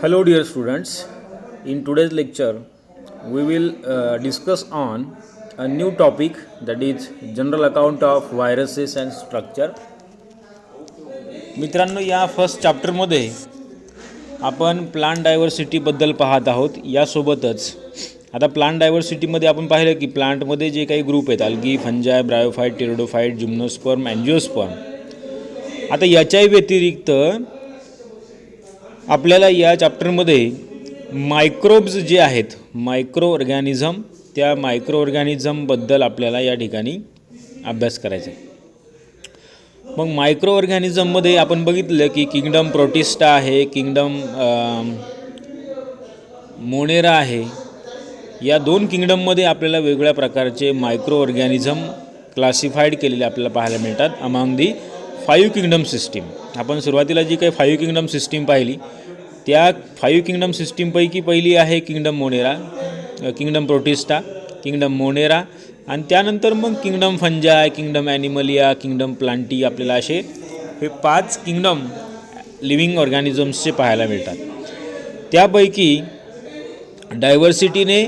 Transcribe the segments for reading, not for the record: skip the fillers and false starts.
Hello dear students, in today's lecture we will discuss on a new topic, that is general account of viruses and structure. मित्रांनो, या first चॅप्टरमध्ये आपण plant डायव्हर्सिटीबद्दल पाहत आहोत. यासोबतच आता plant डायव्हर्सिटीमध्ये आपण पाहिलं की प्लांटमध्ये जे काही ग्रुप आहेत, algae, फंजाय, bryophyte, pteridophyte, gymnosperm, angiosperm. आता याच्याही व्यतिरिक्त आपल्याला या चॅप्टरमध्ये मायक्रोब्स जे आहेत, मायक्रो ऑर्गॅनिझम, त्या मायक्रो ऑर्गॅनिझमबद्दल आपल्याला या ठिकाणी अभ्यास करायचा आहे. मग मायक्रो ऑर्गॅनिझममध्ये आपण बघितलं की किंगडम प्रोटिस्टा आहे, किंगडम मोनेरा आहे. या दोन किंगडममध्ये आपल्याला वेगवेगळ्या प्रकारचे मायक्रो ऑर्गॅनिझम क्लासिफाईड केलेले आपल्याला पाहायला मिळतात अमॉंग दी 5 किंगडम सिस्टीम. आपण सुरुवातीला जी काही 5 किंगडम सिस्टीम पाहिली, त्या 5 किंगडम सिस्टीमपैकी पहिली आहे kingdom Monera, kingdom Protista, kingdom Monera, आणि त्यानंतर मग kingdom fungi, kingdom Animalia, kingdom Plantae. आपल्याला असे हे 5 किंगडम लिव्हिंग ऑर्गॅनिझम्सचे पाहायला मिळतात. त्यापैकी डायव्हर्सिटीने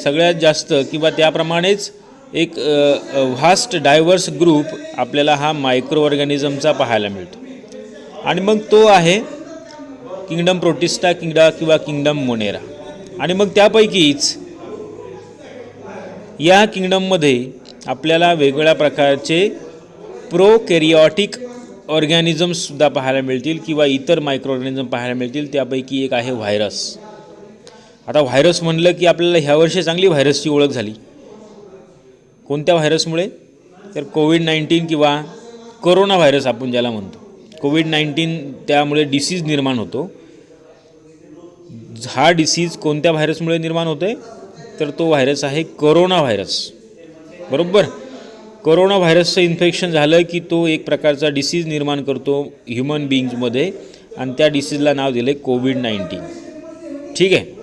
सगळ्यात जास्त किंवा त्याप्रमाणेच एक व्हास्ट डायव्हर्स ग्रुप आपल्याला हा मायक्रो ऑर्गॅनिझमचा पाहायला मिळतो. आणि मग तो आहे किंगडम प्रोटिस्टा किंवा किंगडम मोनेरा. आणि मग त्यापैकीच या किंगडममध्ये आपल्याला वेगवेगळ्या प्रकारचे प्रोकॅरियोटिक ऑर्गॅनिझम्ससुद्धा पाहायला मिळतील किंवा इतर मायक्रो ऑर्गॅनिझम पाहायला मिळतील. त्यापैकी एक आहे व्हायरस. आता व्हायरस म्हणलं की आपल्याला ह्या वर्षी चांगली व्हायरसची ओळख झाली. कोणत्या व्हायरसमुळे? तर कोविड-19 किंवा कोरोना व्हायरस आपण ज्याला म्हणतो. कोविड-19 त्यामुळे डिसीज निर्माण होतो. हा डिसीज कोणत्या व्हायरसमुळे निर्माण होतो आहे? तर तो व्हायरस आहे कोरोना व्हायरस. बरोबर. कोरोना व्हायरसचं इन्फेक्शन झालं की तो एक प्रकारचा डिसीज निर्माण करतो ह्युमन बिईंग्समध्ये, आणि त्या डिसीजला नाव दिलं आहे कोविड-19. ठीक आहे.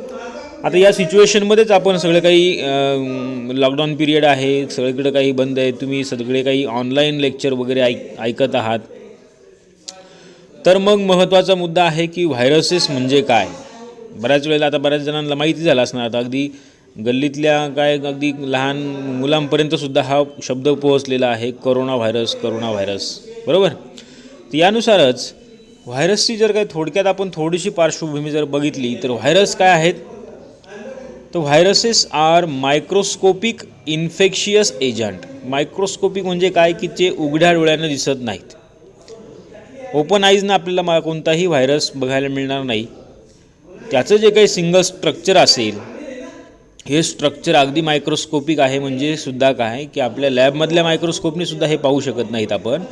आता या सिच्युएशनमध्येच आपण सगळं काही लॉकडाऊन पिरियड आहे, सगळीकडे काही बंद आहे, तुम्ही सगळे काही ऑनलाईन लेक्चर वगैरे ऐकत आहात. तर मग महत्त्वाचा मुद्दा आहे की व्हायरसेस म्हणजे काय. बऱ्याच वेळेला आता बऱ्याच जणांना माहिती झालं असणार. आता अगदी गल्लीतल्या अगदी लहान मुलांपर्यंतसुद्धा हा शब्द पोहोचलेला आहे, कोरोना व्हायरस, कोरोना व्हायरस. बरोबर. तर यानुसारच व्हायरसची जर काही थोडक्यात आपण थोडीशी पार्श्वभूमी जर बघितली तर व्हायरस काय आहेत, तर viruses are microscopic infectious agent. Microscopic म्हणजे काय की ते उघड्या डोळ्यानं दिसत नाहीत. ओपन आईजनं आपल्याला कोणताही व्हायरस बघायला मिळणार नाही. त्याचं जे काही सिंगल स्ट्रक्चर असेल, हे स्ट्रक्चर अगदी मायक्रोस्कोपिक आहे. म्हणजे सुद्धा काय की आपल्या लॅबमधल्या मायक्रोस्कोपने सुद्धा हे पाहू शकत नाहीत आपण.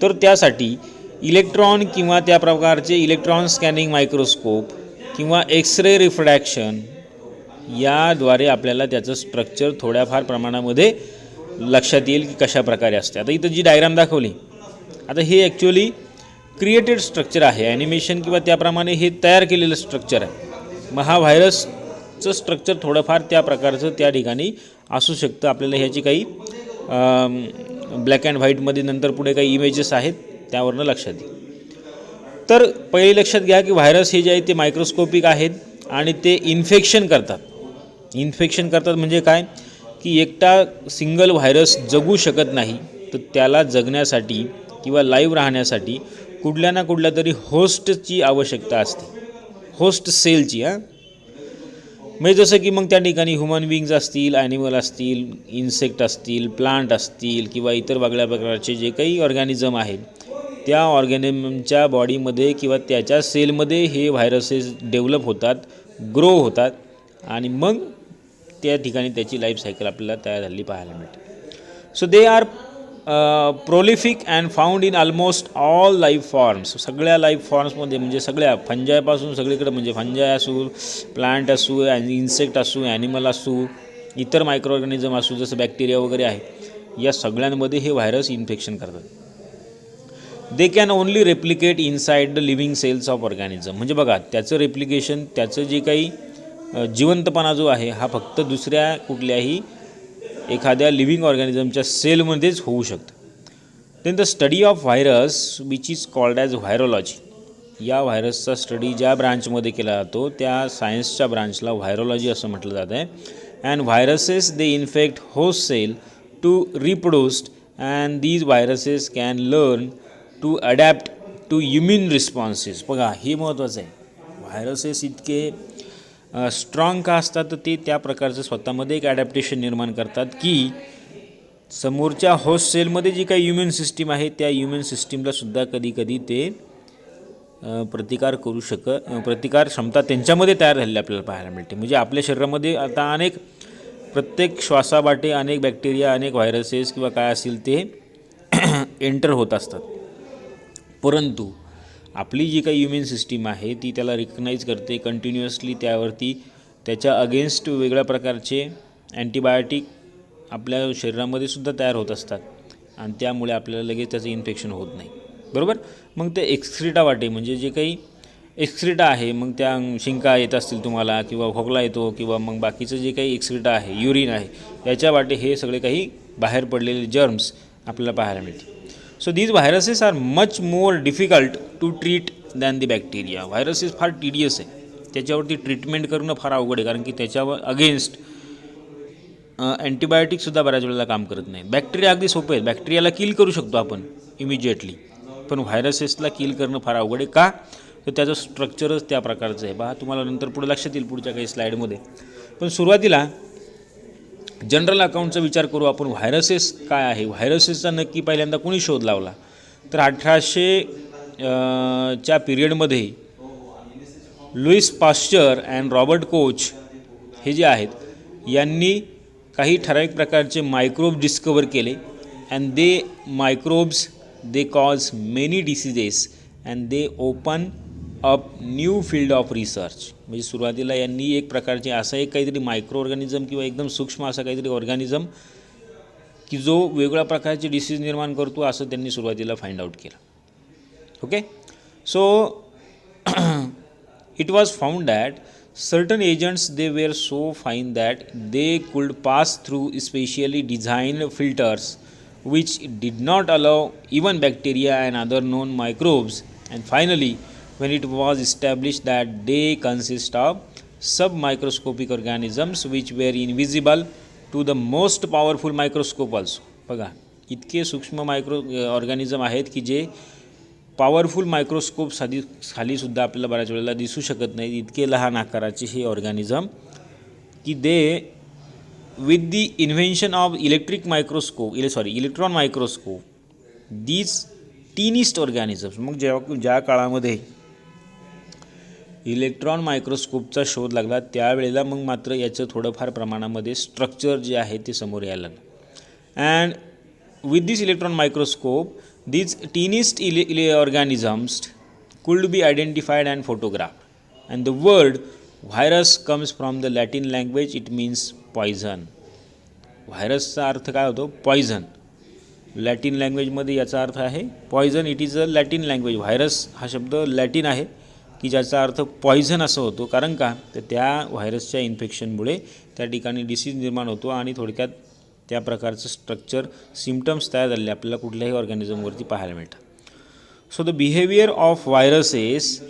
तर त्यासाठी इलेक्ट्रॉन किंवा त्या प्रकारचे इलेक्ट्रॉन स्कॅनिंग मायक्रोस्कोप किंवा एक्सरे रिफ्रॅक्शन याद्वारे आपल्याला त्याचं स्ट्रक्चर थोड्याफार प्रमाणामध्ये लक्षात येईल की कशा प्रकारे असते. आता इथं जी डायग्राम दाखवली, आता हे ॲक्च्युअली क्रिएटेड स्ट्रक्चर आहे, ॲनिमेशन किंवा त्याप्रमाणे हे तयार केलेलं स्ट्रक्चर आहे. मग हा व्हायरसचं स्ट्रक्चर थोडंफार त्या प्रकारचं त्या ठिकाणी असू शकतं. आपल्याला ह्याची काही ब्लॅक अँड व्हाईटमध्ये नंतर पुढे काही इमेजेस आहेत त्यावरनं लक्षात येईल. तर पहिले लक्षात घ्या की व्हायरस हे जे आहे ते मायक्रोस्कोपिक आहेत आणि ते इन्फेक्शन करतात. इन्फेक्शन करतात म्हणजे काय की एकटा सिंगल व्हायरस जगू शकत नाही, तर त्याला जगण्यासाठी किंवा लाईव्ह राहण्यासाठी कुठल्या ना कुठल्या तरी होस्टची आवश्यकता असते, होस्ट सेलची. म्हणजे जसं की मग त्या ठिकाणी ह्युमन बिईंग्स असतील, ॲनिमल असतील, इन्सेक्ट असतील, प्लांट असतील किंवा इतर वेगळ्या प्रकारचे जे काही ऑर्गॅनिझम आहेत, त्या ऑर्गॅनिझमच्या बॉडीमध्ये किंवा त्याच्या सेलमध्ये हे व्हायरसेस डेव्हलप होतात, ग्रो होतात, आणि मग त्या ठिकाणी त्याची लाईफ सायकल आपल्याला तयार झालेली पाहायला मिळते. So they R prolific and found in almost all life forms. सगळ्या लाईफ फॉर्म्समध्ये, म्हणजे सगळ्या फंजायपासून सगळीकडे, म्हणजे फंजाय असू, प्लांट असू, इन्सेक्ट असू, ॲनिमल असू, इतर मायक्रो ऑर्गॅनिझम असू जसं बॅक्टेरिया वगैरे आहे, या सगळ्यांमध्ये हे व्हायरस इन्फेक्शन करतात. They can only replicate inside the living cells of organism. म्हणजे बघा, त्याचं रेप्लिकेशन, त्याचं जे काही जिवंतपणा जो आहे हा फक्त दुसऱ्या कुठल्याही एखाद्या लिव्हिंग ऑर्गॅनिझमच्या सेलमध्येच होऊ शकतं. Then the study of virus which is called as virology. या व्हायरसचा स्टडी ज्या ब्रांचमध्ये केला जातो त्या सायन्सच्या ब्रांचला व्हायरोलॉजी असं म्हटलं जातं आहे. And viruses they infect host cell to reproduced and these viruses can learn to adapt to immune responses. बघा हे महत्त्वाचं आहे. व्हायरसेस इतके स्ट्रॉंग का असतात तर ते त्या प्रकारचं स्वतःमध्ये एक ॲडॅप्टेशन निर्माण करतात की समोरच्या होस्ट सेलमध्ये जी काही इम्युन सिस्टीम आहे त्या इम्युन सिस्टीमलासुद्धा कधीकधी ते प्रतिकार क्षमता त्यांच्यामध्ये तयार झालेली आपल्याला पाहायला मिळते. म्हणजे आपल्या शरीरामध्ये आता प्रत्येक श्वासावाटे अनेक बॅक्टेरिया, अनेक व्हायरसेस किंवा काय असेल ते एंटर होत असतात. परंतु आपली जी काही इम्युन सिस्टीम आहे ती त्याला रिकग्नाईज करते कंटिन्युअसली. त्याच्या अगेन्स्ट वेगळ्या प्रकारचे अँटीबायोटिक आपल्या शरीरामध्ये सुद्धा तयार होत असतात आणि त्यामुळे आपल्याला लगेच त्याचं इन्फेक्शन होत नाही. बरोबर. मग ते एक्सक्रिटा वाटे म्हणजे जे काही एक्सक्रिटा आहे मग त्या शिंका येत असतील तुम्हाला किंवा खोकला येतो किंवा मग बाकीचं जे काही एक्सक्रिटा आहे, युरिन आहे, याच्या वाटे हे सगळे काही बाहेर पडलेले जर्म्स आपल्याला पाहायला मिळते. So these viruses are much more difficult to treat than the bacteria. Viruses फार टीडियस आहे, त्याच्यावरती ट्रीटमेंट करणं फार अवघड आहे कारण की त्याच्यावर अगेन्स्ट अँटीबायोटिकसुद्धा बऱ्याच वेळेला काम करत नाही. बॅक्टेरिया अगदी सोपे आहेत, बॅक्टेरियाला किल करू शकतो आपण इमिजिएटली, पण व्हायरसेसला किल करणं फार अवघड आहे. का तर त्याचं स्ट्रक्चरच त्या प्रकारचं आहे. पहा तुम्हाला नंतर पुढे लक्षात येईल पुढच्या काही स्लाईडमध्ये. पण सुरुवातीला जनरल अकाउंटचा विचार करू आपण. व्हायरसेस काय आहे, व्हायरसेसचा नक्की पहिल्यांदा कोणी शोध लावला तर 1800 च्या पिरियडमध्ये Louis Pasteur and Robert Koch हे जे आहेत यांनी काही ठराविक प्रकारचे मायक्रोब्स डिस्कवर केले. And they microbes they cause many diseases and they open up new field of research. म्हणजे सुरुवातीला यांनी एक प्रकारचे असा एक काहीतरी मायक्रो ऑर्गॅनिझम किंवा एकदम सूक्ष्म असा काहीतरी ऑर्गॅनिझम की जो वेगळ्या प्रकारचे डिसीज निर्माण करतो असं त्यांनी सुरुवातीला फाइंड आउट केलं. Okay. So it was found that certain agents they were so fine that they could pass through specially designed filters which did not allow even bacteria and other known microbes. And finally, when it was established that they consist of submicroscopic organisms which were invisible to the most powerful microscope also. बघा इतके सूक्ष्म micro organism आहेत की जे powerful microscope खालीसुद्धा आपल्याला बऱ्याच वेळेला दिसू शकत नाही. इतके लहान आकाराचे हे ऑर्गॅनिझम की they with the invention of electron microscope these tiniest organisms. मग ज्या काळामध्ये इलेक्ट्रॉन मायक्रोस्कोपचा शोध लागला त्यावेळेला मग मात्र याचं थोडंफार प्रमाणामध्ये स्ट्रक्चर जे आहे ते समोर यायला लागलं. And with this electron microscope these tiniest organisms could be identified and photographed. And the word virus comes from the Latin language. It means poison. व्हायरसचा अर्थ काय होतो? पॉयझन. लॅटिन लँग्वेजमध्ये याचा अर्थ आहे poison. It is a Latin language. Virus हा शब्द लॅटिन आहे की ज्याचा अर्थ पॉयझन असं होतो. कारण का तर त्या व्हायरसच्या इन्फेक्शनमुळे त्या ठिकाणी डिसीज निर्माण होतो आणि थोडक्यात त्या प्रकारचं स्ट्रक्चर सिम्पटम्स तयार झालेले आपल्याला कुठल्याही ऑर्गॅनिझमवरती पाहायला मिळतात. So the behaviour of viruses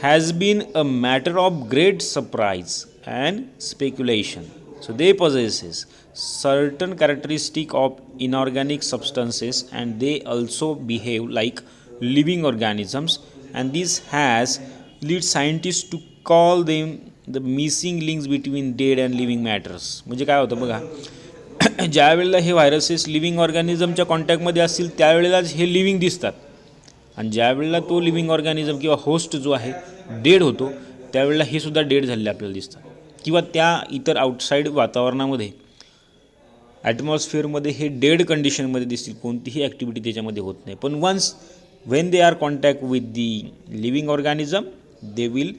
has been a matter of great surprise and speculation. So they possesses certain characteristic of inorganic substances and they also behave like living organisms and this has lead scientist to call them the missing links between dead and living matters. म्हणजे काय होतं बघा ज्या वेळेला हे viruses living ऑर्गॅनिझमच्या कॉन्टॅक्टमध्ये असतील त्यावेळेलाच हे लिव्हिंग दिसतात आणि ज्या वेळेला तो लिव्हिंग ऑर्गॅनिझम किंवा होस्ट जो आहे डेड होतो त्यावेळेला हे सुद्धा डेड झालेले आपल्याला दिसतात किंवा त्या इतर आउटसाईड वातावरणामध्ये ॲटमॉस्फिअरमध्ये हे डेड कंडिशनमध्ये दिसतील. कोणतीही ॲक्टिव्हिटी त्याच्यामध्ये होत नाही. पण once when they are contact with the living organism they will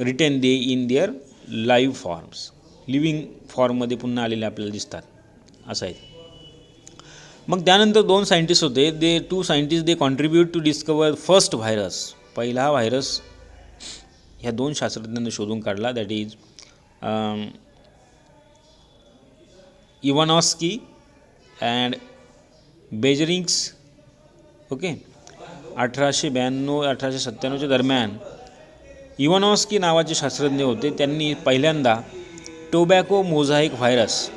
retain they in their live forms. Living फॉर्ममध्ये पुन्हा आलेले आपल्याला दिसतात असं आहे. मग त्यानंतर दोन सायंटिस्ट होते. Two scientist they contribute to discover first virus. पहिला व्हायरस ह्या दोन शास्त्रज्ञांनी शोधून काढला. That is Ivanovsky and Beijerinck. Okay. 1892-1897च्या दरम्यान इवानॉस्की नावाचे शास्त्रज्ञ होते. त्यांनी पहिल्यांदा टोबॅको मोझाईक व्हायरस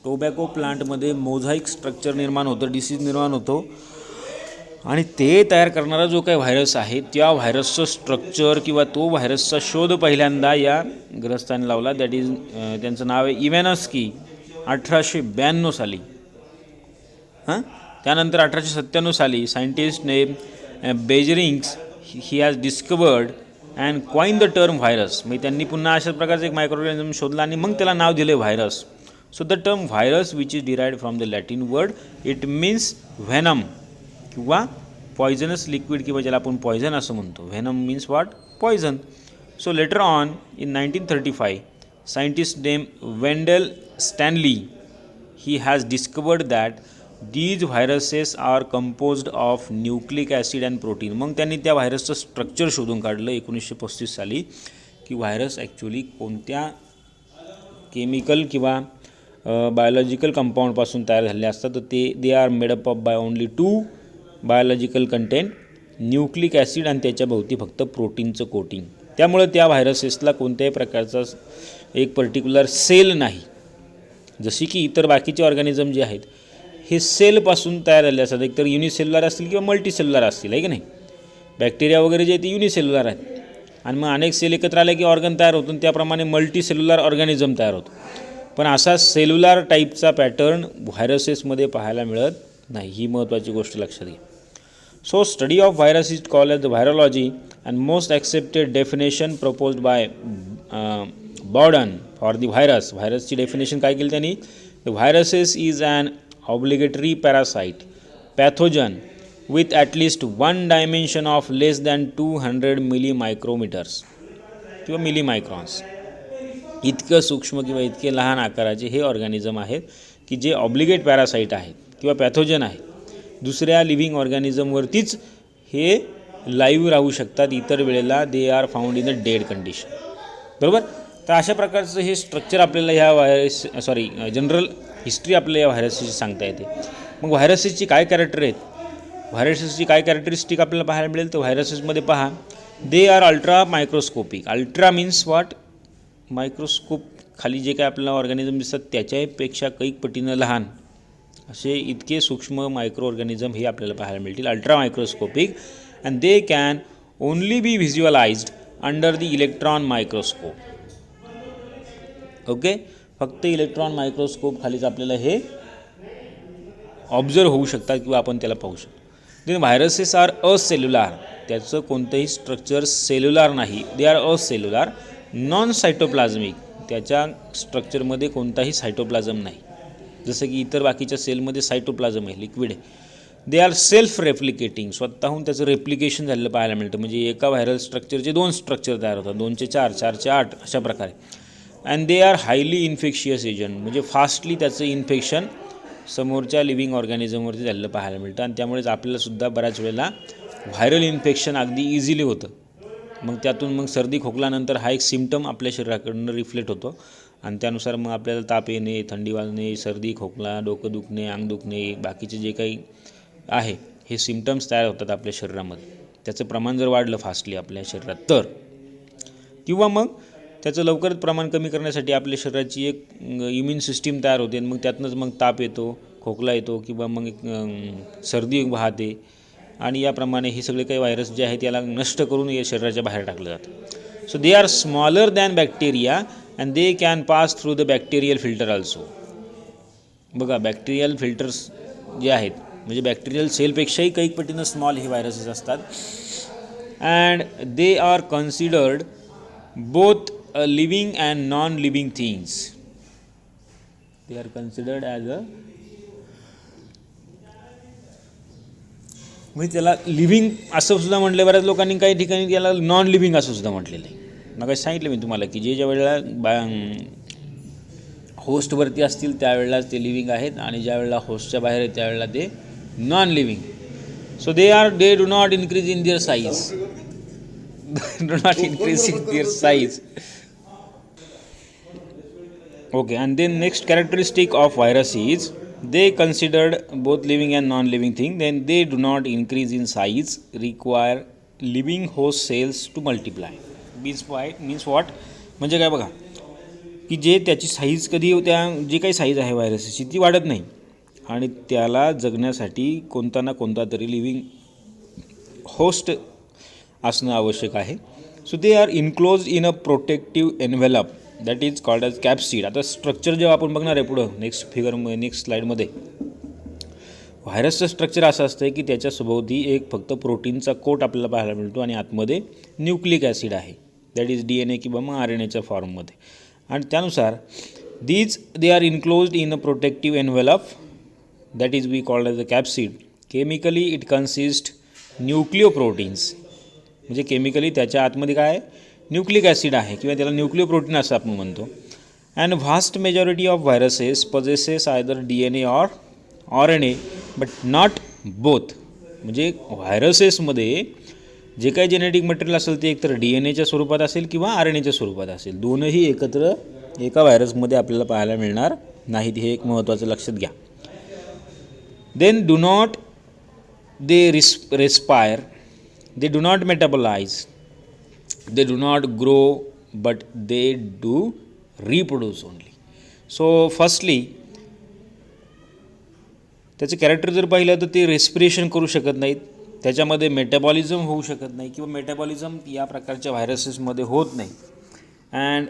टोबॅको प्लांटमध्ये मोझाईक स्ट्रक्चर निर्माण होतं, डिसीज निर्माण होतो आणि ते तयार करणारा जो काही व्हायरस आहे त्या व्हायरसचं स्ट्रक्चर किंवा तो व्हायरसचा शोध पहिल्यांदा या ग्रस्ताने लावला. दॅट इज त्यांचं नाव आहे इव्हॅनॉस्की 1892 साली. त्यानंतर 1897 साली scientist name Beijerinck he has discovered and coin the term virus. म्हणजे त्यांनी पुन्हा अशाच प्रकारचं एक मायक्रोऑर्गॅनिझम शोधला आणि मग त्याला नाव दिले virus. So the term virus which is derived from the Latin word, it means venom किंवा पॉयझनस लिक्विड किंवा ज्याला आपण पॉयझन असं म्हणतो. Venom means what? Poison. So later on in 1935 scientist name Wendell Stanley he has discovered that these viruses are composed of nucleic acid and protein. मग त्यांनी त्या व्हायरसचं structure शोधून काढलं 1935 साली की व्हायरस ॲक्च्युली कोणत्या केमिकल किंवा बायोलॉजिकल कंपाऊंडपासून तयार झालेले असतात. तर they are made up by only 2 biological content, nucleic acid आणि त्याच्याभोवती फक्त प्रोटीनचं कोटिंग. त्यामुळे त्या व्हायरसेसला कोणत्याही प्रकारचा एक पर्टिक्युलर सेल नाही. जशी की इतर बाकीचे ऑर्गॅनिझम जे आहेत हे सेलपासून तयार झाले असतात, एकतर युनिसेल्युलर असतील किंवा मल्टीसेल्युलर असतील, आहे की नाही. बॅक्टेरिया वगैरे जे ते युनिसेल्युलर आहेत आणि मग अनेक सेल एकत्र आले की ऑर्गन तयार होतो. त्याप्रमाणे मल्टीसेल्युलर ऑर्गॅनिझम तयार होतो. पण असा सेल्युलर टाईपचा पॅटर्न व्हायरसेसमध्ये पाहायला मिळत नाही. ही महत्त्वाची गोष्ट लक्षात घ्या. So study of virus is called as the virology and most accepted definition proposed by Bawden for the virus. व्हायरसची डेफिनेशन काय केली त्यांनी? The viruses is an obligatory parasite pathogen with at least 1 dimension of less than 200 milli micrometers किंवा milli मायक्रॉन्स. इतकं सूक्ष्म किंवा इतके लहान आकाराचे हे ऑर्गॅनिझम आहेत की जे ऑब्लिगेट पॅरासाईट आहेत किंवा पॅथोजन आहेत. दुसऱ्या लिव्हिंग ऑर्गॅनिझमवरतीच हे लाईव्ह राहू शकतात. इतर वेळेला they are found in a dead condition. बरोबर. तर अशा प्रकारचं हे स्ट्रक्चर आपल्याला ह्या जनरल हिस्ट्री आपल्याला या व्हायरसेसची सांगता येते. मग व्हायरसेसची काय कॅरेक्टर आहेत? व्हायरसेसची काय कॅरेक्टरिस्टिक आपल्याला पाहायला मिळेल? तर व्हायरसेसमध्ये पहा, they are ultra microscopic. Ultra means what? Microscope खाली जे काय आपल्याला ऑर्गॅनिझम दिसतात त्याच्यापेक्षा कैक पटीनं लहान असे इतके सूक्ष्म मायक्रो ऑर्गॅनिझम हे आपल्याला पाहायला मिळतील. Ultra microscopic and they can only be visualised under the electron microscope. Okay. फक्त इलेक्ट्रॉन मायक्रोस्कोप खालीच आपल्याला हे ऑब्झर्व होऊ शकतात किंवा आपण त्याला पाहू शकतो. Then viruses are acellular. त्याचं कोणतंही स्ट्रक्चर सेल्युलार नाही. They are acellular. Non cytoplasmic. त्याच्या स्ट्रक्चरमध्ये कोणताही सायटोप्लाझम नाही. जसं की इतर बाकीच्या सेलमध्ये सायटोप्लाझम आहे, लिक्विड आहे. They are self replicating. स्वतःहून त्याचं रेप्लिकेशन झालेलं पाहायला मिळतं. म्हणजे एका व्हायरल स्ट्रक्चरचे 2 स्ट्रक्चर तयार होतात, 2 चे 4, 4 चे 8 अशा प्रकारे. And they are highly infectious agent. म्हणजे फास्टली त्याचं इन्फेक्शन समोरच्या लिव्हिंग ऑर्गॅनिझमवरती झालेलं पाहायला मिळतं. आणि त्यामुळेच आपल्यालासुद्धा बऱ्याच वेळेला व्हायरल इन्फेक्शन अगदी इझिली होतं. मग त्यातून मग सर्दी खोकल्यानंतर हा एक सिम्पटम आपल्या शरीराकडून रिफ्लेक्ट होतो आणि त्यानुसार मग आपल्याला ताप येणे, थंडी वाजणे, सर्दी खोकला, डोकं दुखणे, अंग दुखणे, बाकीचे जे काही आहे हे सिम्पटम्स तयार होतात आपल्या शरीरामध्ये. त्याचं प्रमाण जर वाढलं फास्टली आपल्या शरीरात तर, किंवा मग त्याचं लवकरच प्रमाण कमी करण्यासाठी आपल्या शरीराची एक इम्युन सिस्टीम तयार होते आणि मग त्यातनंच मग ताप येतो, खोकला येतो किंवा मग सर्दी वाहते. आणि याप्रमाणे हे सगळे काही व्हायरस जे आहेत याला नष्ट करून या शरीराच्या बाहेर टाकलं जातं. So they R smaller than bacteria and they can pass through the bacterial filter also. बघा, बॅक्टेरियल फिल्टर्स जे आहेत म्हणजे बॅक्टेरियल सेलपेक्षाही कैक पटीनं स्मॉल हे व्हायरसेस असतात. And they are considered both a living and non living things. They are considered as a, म्हणजे त्याला लिव्हिंग असं सुद्धा म्हटलं. बऱ्याच लोकांनी काही ठिकाणी त्याला नॉन लिव्हिंग असं सुद्धा म्हटलेलं आहे. मग सांगितलं मी तुम्हाला की ज्या वेळेला होस्टवरती असतील त्यावेळेलाच ते लिव्हिंग आहेत आणि ज्या वेळेला होस्टच्या बाहेर आहेत त्यावेळेला ते non living. So they do not increase in their size. Do not increase in their size. Okay. And then next characteristic of virus is they considered both living and non-living thing, then they do not increase in size, require living host cells to multiply. means what? म्हणजे काय बघा की जे त्याची size कधी त्या जे काही साईज आहे व्हायरसची ती वाढत नाही आणि त्याला जगण्यासाठी कोणता ना कोणता तरी लिव्हिंग होस्ट असणं आवश्यक आहे. So they are enclose in a protective envelope that is called as capsid. आता स्ट्रक्चर जेव्हा आपण बघणार आहे पुढं नेक्स्ट स्लाईडमध्ये, व्हायरसचं स्ट्रक्चर असं असतं की त्याच्या सभोवती एक फक्त प्रोटीनचा कोट आपल्याला पाहायला मिळतो आणि आतमध्ये न्यूक्लिक ॲसिड आहे, दॅट इज DNA किंवा मग RNAच्या फॉर्ममध्ये. आणि त्यानुसार they are enclosed in a protective envelope that is we called as a capsid. Chemically it consist nucleoproteins, म्हणजे केमिकली त्याच्या आतमध्ये काय आहे, न्यूक्लिक ॲसिड आहे किंवा त्याला न्यूक्लिओप्रोटीन असं आपण म्हणतो. And vast majority of viruses possesses either DNA or RNA but not both. म्हणजे व्हायरसेसमध्ये जे काही जेनेटिक मटेरियल असेल ते एकतर DNAच्या स्वरूपात असेल किंवा RNAच्या स्वरूपात असेल, दोनही एकत्र एका व्हायरसमध्ये आपल्याला पाहायला मिळणार नाहीत. हे एक महत्त्वाचं लक्षात घ्या. Then do not they respire, they do not metabolize, they do not grow, but they do reproduce only. So firstly त्याचं कॅरेक्टर जर पाहिलं तर ते रेस्पिरेशन करू शकत नाहीत, त्याच्यामध्ये मेटाबॉलिझम होऊ शकत नाही किंवा मेटाबॉलिझम या प्रकारच्या व्हायरसेसमध्ये होत नाही. And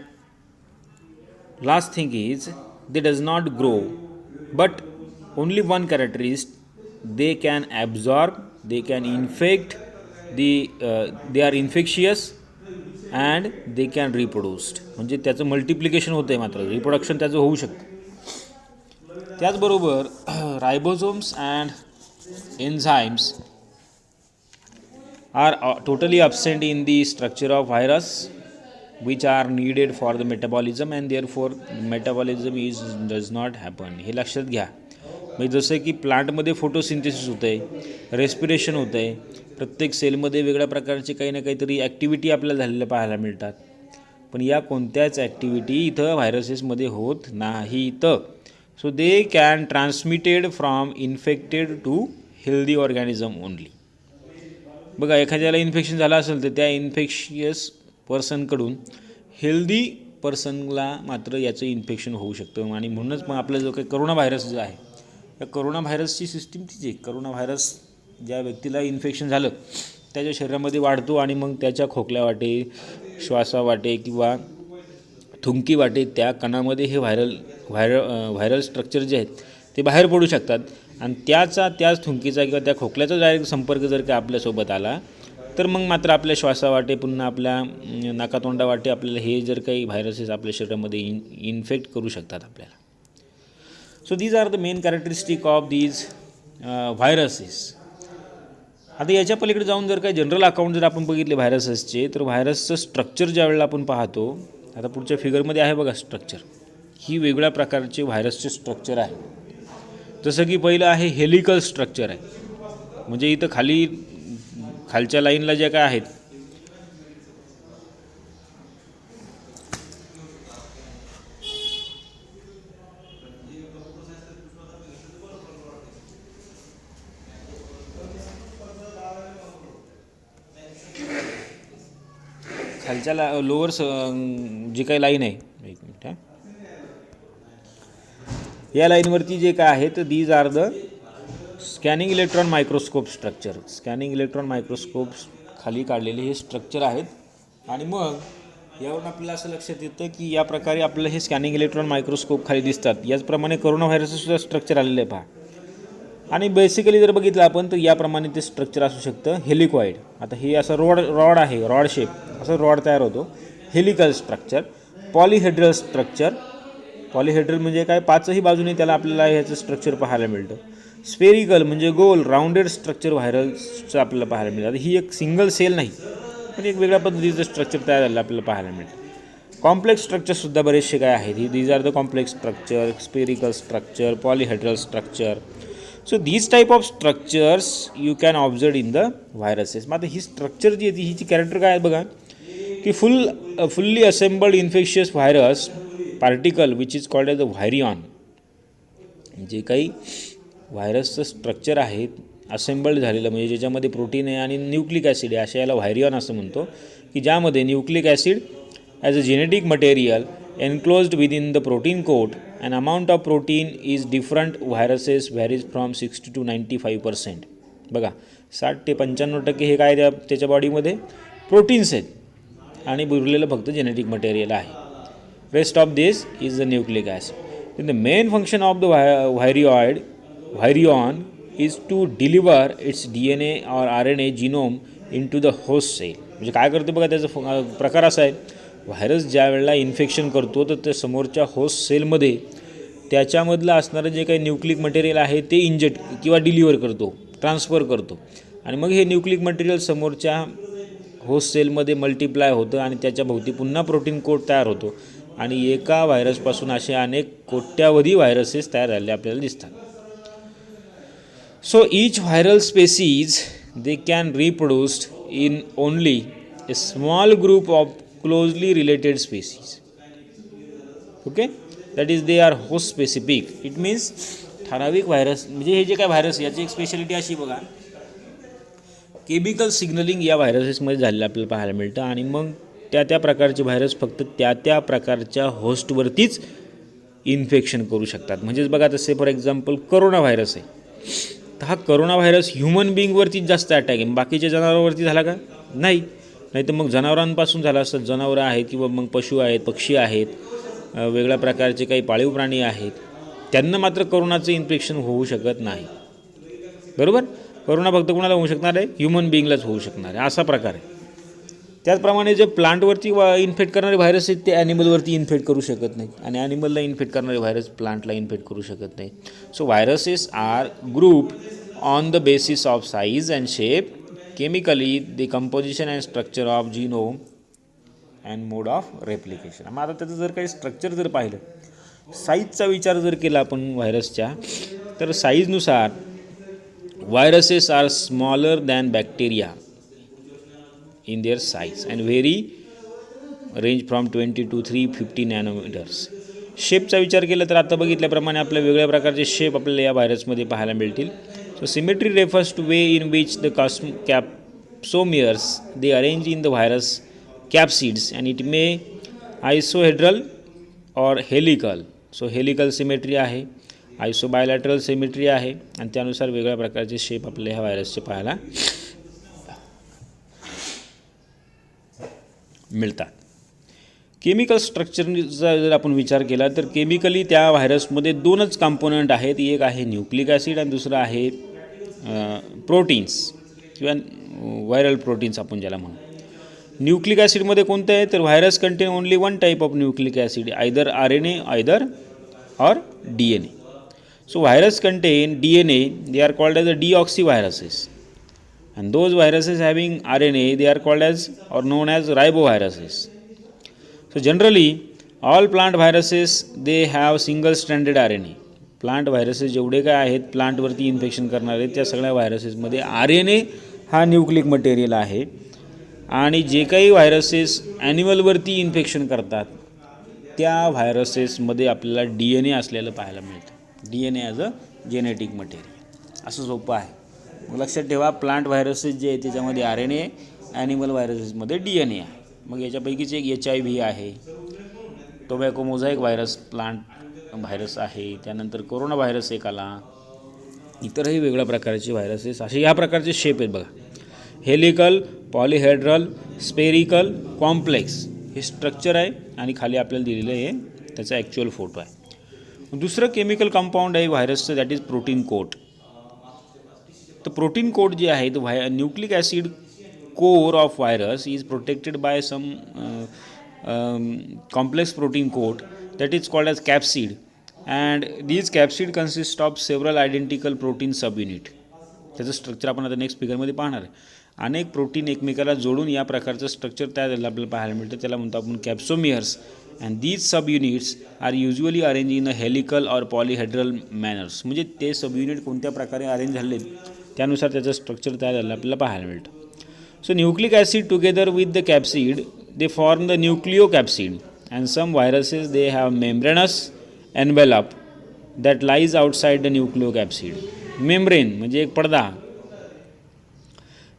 last thing is they does not grow, but only one character is they can absorb, they can infect, they are infectious and they can reproduced. म्हणजे त्याचं मल्टिप्लिकेशन होतं आहे, मात्र रिप्रोडक्शन त्याचं होऊ शकतं. त्याचबरोबर ribosomes and enzymes are totally absent in the structure of virus which are needed for the metabolism and therefore metabolism does not happen. हे लक्षात घ्या. म्हणजे जसं की प्लांटमध्ये फोटोसिंथेसिस होतं आहे, रेस्पिरेशन होतं आहे, प्रत्येक सेलमध्ये वेगळ्या प्रकारचे काही ना काहीतरी ॲक्टिव्हिटी आपल्याला झालेल्या पाहायला मिळतात, पण या कोणत्याच ॲक्टिव्हिटी इथं व्हायरसेसमध्ये होत नाहीत. So they can transmitted from infected to healthy organism only. बघा, एखाद्याला इन्फेक्शन झालं असेल तर त्या इन्फेक्शियस पर्सनकडून हेल्दी पर्सनला मात्र याचं इन्फेक्शन होऊ शकतं. आणि म्हणूनच मग आपला जो काही करोना व्हायरस जो आहे, त्या करोना व्हायरसची सिस्टीम तीच आहे. करोना व्हायरस ज्या व्यक्तीला इन्फेक्शन झालं त्याच्या शरीरामध्ये वाढतो आणि मग त्याच्या खोकल्या वाटे, श्वासा वाटे किंवा थुंकी वाटे त्या कणामध्ये हे व्हायरल स्ट्रक्चर जे आहेत ते बाहेर पडू शकतात. आणि त्याच थुंकीचा किंवा त्या खोकल्याचा डायरेक्ट संपर्क जर का आपल्यासोबत आला तर मग मात्र आपल्या श्वासावाटे, पुन्हा आपल्या नाकातोंडावाटे आपल्याला हे जर काही व्हायरसेस आपल्या शरीरामध्ये इन्फेक्ट करू शकतात आपल्याला. So these are the main characteristic of these viruses. आता याच्या पलीकडे जाऊन जर काही जनरल अकाउंट जर आपण बघितले व्हायरसेसचे, तर व्हायरसचं स्ट्रक्चर ज्या वेळेला आपण पाहतो, आता पुढच्या फिगरमध्ये आहे बघा स्ट्रक्चर, ही वेगळ्या प्रकारचे व्हायरसचे स्ट्रक्चर आहे. जसं की पहिलं आहे हेलिकल स्ट्रक्चर आहे, म्हणजे इथं खालच्या लाईनला ज्या काय आहेत खालच्या लोअर जी काही लाईन आहे, एक मिनिट हां, या लाईनवरती जे काय आहे तर these are the scanning electron microscope structure. Scanning electron microscope खाली काढलेले हे स्ट्रक्चर आहेत. आणि मग यावरून आपल्याला असं लक्षात येतं की या प्रकारे आपल्याला हे स्कॅनिंग इलेक्ट्रॉन मायक्रोस्कोप खाली दिसतात. याचप्रमाणे कोरोना व्हायरसचं स्ट्रक्चर आलेलं आहे पहा. आणि बेसिकली जर बघितलं आपण तर याप्रमाणे ते स्ट्रक्चर असू शकतं हेलिकॉइड. आता हे असं रॉड आहे, रॉड शेप, असं रॉड तयार होतो. हेलिकल स्ट्रक्चर, पॉलिहेड्रल स्ट्रक्चर, पॉलिहेड्रल म्हणजे काय, पाचही बाजूने त्याला आपल्याला ह्याचं स्ट्रक्चर पाहायला मिळतं. स्फेरिकल म्हणजे गोल राऊंडेड स्ट्रक्चर व्हायरसचं आपल्याला पाहायला मिळतं. ही एक सिंगल सेल नाही, पण एक वेगळ्या पद्धतीचं स्ट्रक्चर तयार झालेलं आपल्याला पाहायला मिळतं. कॉम्प्लेक्स स्ट्रक्चरसुद्धा बरेचसे काय आहेत, these are the complex structure, spherical structure, polyhedral structure. So these type of structures you can observe in the viruses. मग आता ही स्ट्रक्चर जी आहे हिची कॅरेक्टर काय आहे बघा, की fully assembled infectious virus particle which is called as a virion जे काही व्हायरसचं स्ट्रक्चर आहे असेंबल्ड झालेलं, म्हणजे ज्याच्यामध्ये प्रोटीन आहे आणि न्यूक्लिक ॲसिड आहे, अशा याला व्हायरियॉन असं म्हणतो, की ज्यामध्ये nucleic acid as a genetic material enclosed within the protein coat. An amount of protein is different viruses varies from 60 to 95%. बघा 60 ते 95% हे काय त्याच्या बॉडीमध्ये प्रोटीन्स आहेत आणि उरलेलं फक्त जेनेटिक मटेरियल आहे. Rest of this is the nucleic acid. The main function of the virion is to deliver its DNA or RNA genome into the host cell. म्हणजे काय करते बघा, त्याचा प्रकार असा आहे, व्हायरस ज्या वेळेला इन्फेक्शन करतो तर त्या समोरच्या होस्ट सेलमध्ये त्याच्यामधलं असणारं जे काही न्यूक्लिक मटेरियल आहे ते इंजेक्ट किंवा डिलिव्हर करतो, ट्रान्सफर करतो, आणि मग हे न्यूक्लिक मटेरियल समोरच्या होस्ट सेलमध्ये मल्टिप्लाय होतं आणि त्याच्या भोवती पुन्हा प्रोटीन कोट तयार होतो आणि एका व्हायरसपासून असे अनेक कोट्यावधी व्हायरसेस तयार झालेले आपल्याला दिसतात. So each viral species they can reproduce in only a small group of closely related species. Okay, that is they are host specific. It means ठराविक व्हायरस, म्हणजे हे जे काय व्हायरस याची एक स्पेशालिटी अशी बघा, केमिकल सिग्नलिंग या व्हायरसेसमध्ये झालेलं आपल्याला पाहायला मिळतं आणि मग त्या प्रकारचे व्हायरस फक्त त्या प्रकारच्या होस्टवरतीच इन्फेक्शन करू शकतात. म्हणजेच बघा, तसे फॉर एक्झाम्पल करोना व्हायरस आहे, तर हा करोना व्हायरस ह्युमन बिईंगवरतीच जास्त अटॅक आहे, बाकीच्या जनावरांवरती झाला का? नाही तर मग जनावरांपासून झाला असतं. जनावरं आहेत किंवा मग पशु आहेत, पक्षी आहेत, वेगळ्या प्रकारचे काही पाळीव प्राणी आहेत, त्यांना मात्र करोनाचं इन्फेक्शन होऊ शकत नाही. बरोबर, करोना फक्त कोणाला होऊ शकणार आहे? ह्युमन बिईंगलाच होऊ शकणार आहे, असा प्रकार आहे. त्याचप्रमाणे जे प्लांटवरती इन्फेक्ट करणारे व्हायरस आहेत ते ॲनिमलवरती इन्फेक्ट करू शकत नाही आणि ॲनिमलला इन्फेक्ट करणारे व्हायरस प्लांटला इन्फेक्ट करू शकत नाही. So viruses are group on the basis of size and shape, chemically the composition and structure of genome and mode of replication. मग आता त्याचं जर काही स्ट्रक्चर जर पाहिलं, साईजचा विचार जर केला आपण व्हायरसच्या, तर साईजनुसार viruses are smaller than bacteria in their size and vary range from 20 to 350 nanometers. शेपचा विचार केला तर आता बघितल्याप्रमाणे आपल्या वेगळ्या प्रकारचे शेप आपल्याला या व्हायरसमध्ये पाहायला मिळतील. So symmetry refers to way in which the capsomeres they arrange in the virus capsids and it may isohedral or helical. So helical symmetry आहे, आयसोबायलॅटरल सिमेट्री आहे आणि त्यानुसार वेगळ्या प्रकारचे शेप आपल्याला ह्या व्हायरसचे पाहायला मिळतात. केमिकल स्ट्रक्चरचा जर आपण विचार केला तर केमिकली त्या व्हायरसमध्ये दोनच कंपोनंट आहेत, एक आहे न्यूक्लिक ॲसिड आणि दुसरं आहे प्रोटीन्स किंवा व्हायरल प्रोटीन्स आपण ज्याला म्हणू. न्यूक्लिक ॲसिडमध्ये कोणतं आहे तर virus content only one type of nucleic acid, either RNA either और DNA. So virus content DNA, they are called as a deoxy viruses. And those viruses having RNA, they are called as or known as riboviruses. So generally all plant viruses they have single stranded RNA. Plant viruses जेवढे काय आहेत प्लांटवरती infection करणारे त्या सगळ्या व्हायरसेसमध्ये RNA हा nucleic material आहे आणि जे काही व्हायरसेस ॲनिमलवरती इन्फेक्शन करतात त्या व्हायरसेसमध्ये आपल्याला DNA असलेलं पाहायला मिळतं. DNA as a genetic material, असं सोपं आहे. मग लक्षात ठेवा, प्लांट व्हायरसेस जे आहे त्याच्यामध्ये RNA, ॲनिमल व्हायरसेसमध्ये DNA आहे. मग याच्यापैकीच एक HIV आहे, tobacco mosaic virus plant virus आहे, त्यानंतर कोरोना व्हायरस एक आला, इतरही वेगळ्या प्रकारचे व्हायरसेस असे ह्या प्रकारचे शेप आहेत बघा. हेलिकल, पॉलिहेड्रल, स्पेरिकल, कॉम्प्लेक्स हे स्ट्रक्चर आहे आणि खाली आपल्याला दिलेलं आहे त्याचा ॲक्च्युअल फोटो आहे. दुसरं केमिकल कंपाऊंड आहे व्हायरसचं, दॅट इज प्रोटीन कोट. तर प्रोटीन कोट जे आहे तर nucleic acid core of virus is protected by some complex protein coat that is called as capsid, and these capsid consist of several identical protein subunit. त्याचं structure आपण आता next फिगरमध्ये पाहणार आहे. अनेक प्रोटीन एकमेकाला जोडून या प्रकारचं स्ट्रक्चर तयार झालेलं आपल्याला पाहायला मिळतं, त्याला म्हणतो आपण capsomeres. And these subunits are usually arrange in a helical or polyhedral manners. म्हणजे ते सबयुनिट कोणत्या प्रकारे अरेंज झाले त्यानुसार त्याचं स्ट्रक्चर तयार झालेलं आपल्याला पाहायला मिळतं. So nucleic acid together with the capsid they form the nucleocapsid. And some viruses they have membranous envelope that lies outside the nucleocapsid. Membrane म्हणजे एक पडदा.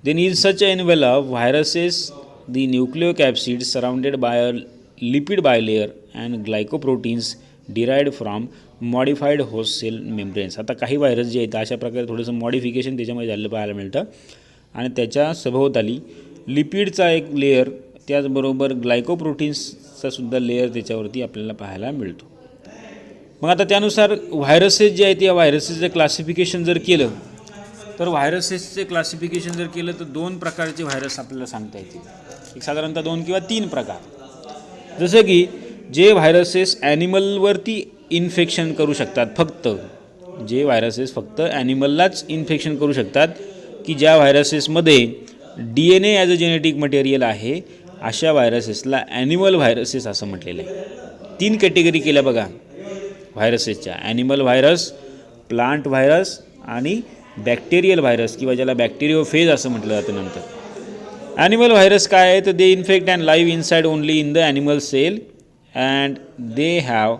Then in such an envelope, viruses, the nucleocapsid surrounded by a lipid bilayer and glycoproteins derived from modified host cell membranes. आता काही virus जे आहेत अशा प्रकारे थोडंसं मॉडिफिकेशन त्याच्यामध्ये झालेलं पाहायला मिळतं आणि त्याच्या सभोवताली लिपिडचा एक लेअर, त्याचबरोबर ग्लायकोप्रोटीन्सचा सुद्धा लेअर त्याच्यावरती आपल्याला पाहायला मिळतो. मग आता त्यानुसार व्हायरसेस जे आहेत या व्हायरसेसचं क्लासिफिकेशन जर केलं तर व्हायरसेसचे क्लासिफिकेशन जर केलं तर 2 प्रकारचे व्हायरस आपल्याला सांगता येतील. एक साधारणतः 2 किंवा 3 प्रकार. जसं की जे व्हायरसेस ॲनिमलवरती इन्फेक्शन करू शकतात, फक्त जे व्हायरसेस फक्त ॲनिमललाच इन्फेक्शन करू शकतात, की ज्या व्हायरसेसमध्ये DNA as a genetic material आहे, अशा व्हायरसेसला ॲनिमल व्हायरसेस असं म्हटलेलं आहे. 3 कॅटेगरी केल्या बघा व्हायरसेसच्या: ॲनिमल व्हायरस, प्लांट व्हायरस आणि बॅक्टेरियल व्हायरस, किंवा ज्याला बॅक्टेरियोफेज असं म्हटलं जातं नंतर. ॲनिमल व्हायरस काय आहे तर they infect and live inside only in the animal cell and they have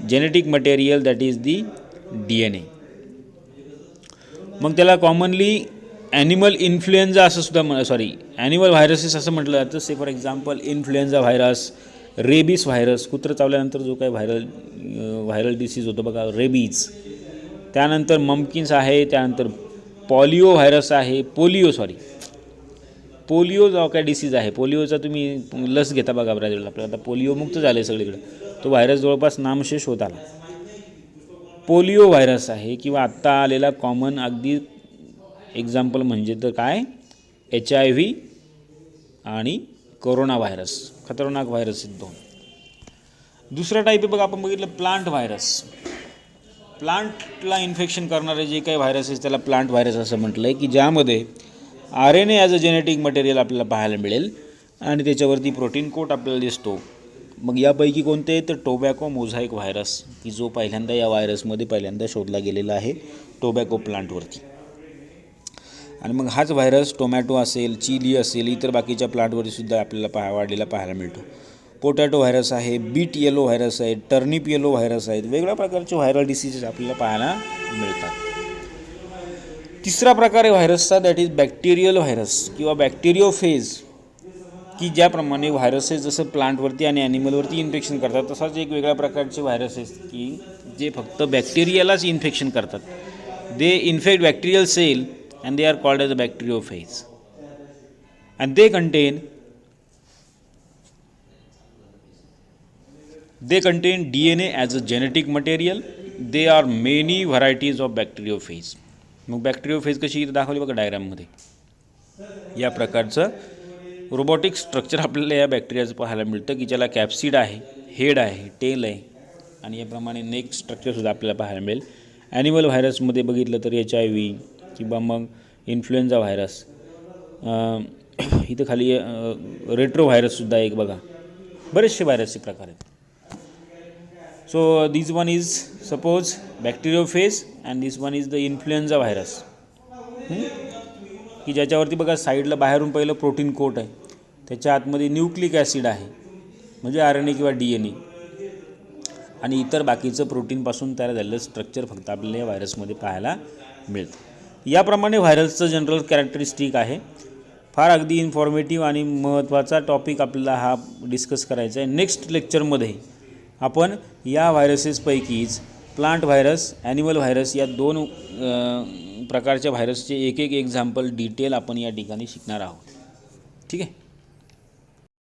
genetic material that is the DNA. मग त्याला कॉमनली ॲनिमल इन्फ्लुएन्झा असं सुद्धा ॲनिमल व्हायरसेस असं म्हटलं जातं. Say for example influenza virus, rabies virus, कुत्रं चावल्यानंतर जो काही व्हायरल डिसीज होतो बघा, रेबीज. त्यानंतर मम्किन्स आहे, त्यानंतर पोलिओ व्हायरस आहे, पोलिओ जो काय डिसीज आहे, पोलिओचा तुम्ही लस घेता बघा ब्राझीलला, आपल्याला आता पोलिओ मुक्त झालं आहे सगळीकडे. तो व्हायरस जवळपास नामशेष होत आला. पोलिओ व्हायरस आहे, किंवा आत्ता आलेला कॉमन अगदी एक्झाम्पल म्हणजे तर काय, HIV आणि कोरोना व्हायरस. खतरनाक व्हायरस आहेत 2. दुसरा टाईप आहे बघा, आपण बघितलं प्लांट व्हायरस. प्लांटला इन्फेक्शन करणारे जे काही व्हायरसेस त्याला प्लांट व्हायरस असं म्हटलं आहे, की ज्यामध्ये RNA as a genetic material आपल्याला पाहायला मिळेल आणि त्याच्यावरती प्रोटीन कोट आपल्याला दिसतो. मग यापैकी कोणते तर टोबॅको मोझाईक व्हायरस, की जो पहिल्यांदा या व्हायरसमध्ये शोधला गेलेला आहे टोबॅको प्लांटवरती. आणि मग हाच व्हायरस टोमॅटो असेल, चिली असेल, इतर बाकीच्या प्लांटवरती सुद्धा आपल्याला वाढलेला पाहायला मिळतो. पोटॅटो व्हायरस आहे, बीट येलो व्हायरस आहे, टर्निप येलो व्हायरस आहेत. वेगवेगळ्या प्रकारचे व्हायरल डिसीजेस आपल्याला पाहायला मिळतात. तिसरा प्रकार आहे व्हायरसचा, दॅट इज बॅक्टेरियल व्हायरस किंवा बॅक्टेरियोफेज, की ज्याप्रमाणे व्हायरसेस जसं प्लांटवरती आणि ॲनिमलवरती इन्फेक्शन करतात, तसाच एक वेगळ्या प्रकारचे व्हायरसेस की जे फक्त बॅक्टेरियालाच इन्फेक्शन करतात. They infect bacterial cell and they are called as a bacteriophage, and they contain DNA as a genetic material. There are many varieties of bacteriophage. मग बॅक्टेरियोफेज कशी इथं दाखवली बघा डायग्राममध्ये. या प्रकारचं रोबोटिक स्ट्रक्चर आपल्याला या बॅक्टेरियाचं पाहायला मिळतं, की ज्याला कॅप्सिड आहे, हेड आहे, टेल आहे आणि याप्रमाणे नेक स्ट्रक्चरसुद्धा आपल्याला पाहायला मिळेल. ॲनिमल व्हायरसमध्ये बघितलं तर HIV किंवा मग इन्फ्लुएन्झा व्हायरस. इथं खाली रेट्रो व्हायरससुद्धा एक बघा. बरेचसे व्हायरसचे प्रकार आहेत. So this one is suppose bacteriophage and this one is the influenza virus, की ज्याच्यावरती बघा साईडला बाहेरून पहिलं प्रोटीन कोट आहे, त्याच्या आतमध्ये न्यूक्लिक ॲसिड आहे म्हणजे RNA किंवा DNA, आणि इतर बाकीचं प्रोटीनपासून तयार झालेलं स्ट्रक्चर फक्त आपल्याला या व्हायरसमध्ये पाहायला मिळतं. याप्रमाणे व्हायरसचं जनरल कॅरेक्टरिस्टिक आहे. फार अगदी इन्फॉर्मेटिव्ह आणि महत्त्वाचा टॉपिक आपल्याला हा डिस्कस करायचा आहे. नेक्स्ट लेक्चरमध्ये आपण या व्हायरसेसपैकीच प्लांट व्हायरस, ॲनिमल व्हायरस या 2 प्रकारच्या व्हायरसचे एक एक्झाम्पल डिटेल आपण या ठिकाणी शिकणार आहोत. ठीक आहे.